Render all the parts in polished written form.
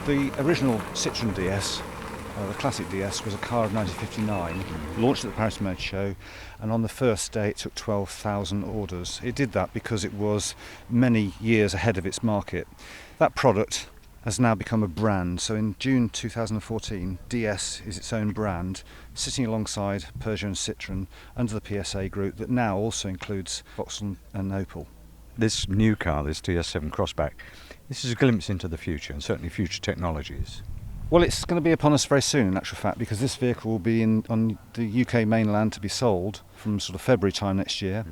The original Citroën DS, the classic DS, was a car of 1959, launched at the Paris Motor Show, and on the first day it took 12,000 orders. It did that because it was many years ahead of its market. That product has now become a brand, so in June 2014 DS is its own brand, sitting alongside Peugeot and Citroën under the PSA group that now also includes Vauxhall and Opel. This new car, this DS7 Crossback, this is a glimpse into the future and certainly future technologies. Well, it's going to be upon us very soon, in actual fact, because this vehicle will be on the UK mainland to be sold from sort of February time next year.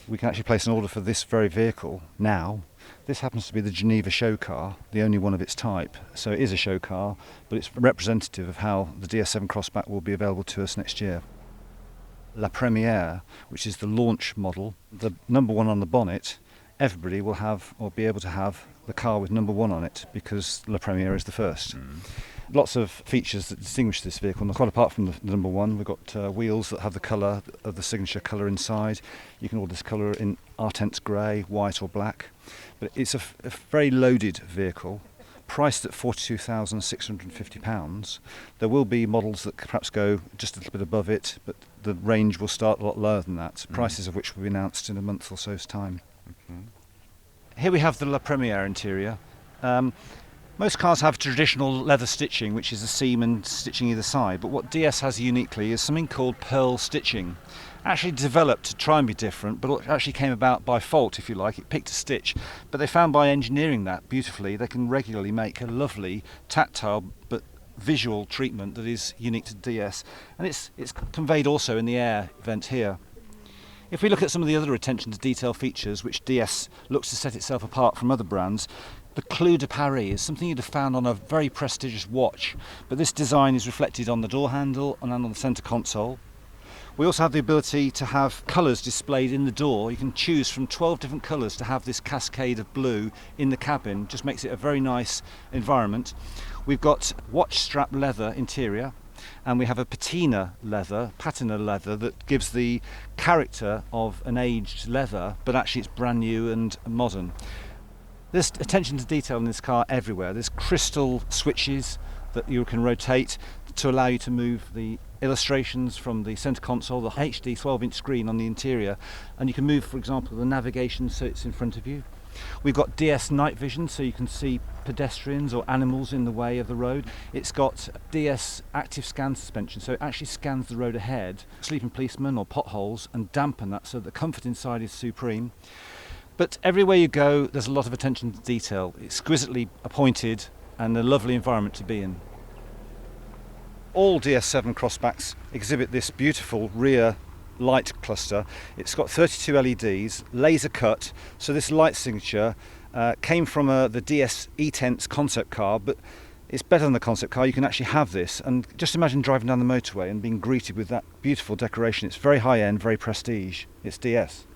We can actually place an order for this very vehicle now. This happens to be the Geneva show car, the only one of its type. So it is a show car, but it's representative of how the DS7 Crossback will be available to us next year. La Premiere, which is the launch model, the number one on the bonnet, everybody will have or be able to have the car with number one on it because La Premiere is the first. Lots of features that distinguish this vehicle, and quite apart from the number one, we've got wheels that have the colour of the signature colour inside. You can order this colour in Artense grey, white or black. But it's a very loaded vehicle, priced at £42,650. There will be models that perhaps go just a little bit above it, but the range will start a lot lower than that, prices of which will be announced in a month or so's time. Here we have the La Premiere interior. Most cars have traditional leather stitching, which is a seam and stitching either side, but what DS has uniquely is something called pearl stitching. Actually developed to try and be different, but it actually came about by fault, if you like. It picked a stitch, but they found by engineering that beautifully, they can regularly make a lovely tactile but visual treatment that is unique to DS, and it's conveyed also in the air vent here. If we look at some of the other attention to detail features which DS looks to set itself apart from other brands, the clou de Paris is something you'd have found on a very prestigious watch, but this design is reflected on the door handle and on the centre console. We also have the ability to have colours displayed in the door. You can choose from 12 different colours to have this cascade of blue in the cabin. Just makes it a very nice environment. We've got watch strap leather interior, and we have a patina leather that gives the character of an aged leather, but actually it's brand new and modern. There's attention to detail in this car everywhere. There's crystal switches that you can rotate to allow you to move the illustrations from the centre console, the HD 12-inch screen on the interior, and you can move, for example, the navigation so it's in front of you. We've got DS night vision, so you can see pedestrians or animals in the way of the road. It's got DS active scan suspension, so it actually scans the road ahead, sleeping policemen or potholes, and dampen that so the comfort inside is supreme. But everywhere you go, there's a lot of attention to detail. Exquisitely appointed and a lovely environment to be in. All DS7 Crossbacks exhibit this beautiful rear light cluster. It's got 32 LEDs, laser cut, so this light signature came from the DS E-Tense concept car, but it's better than the concept car. You can actually have this, and just imagine driving down the motorway and being greeted with that beautiful decoration. It's very high-end, very prestige. It's DS.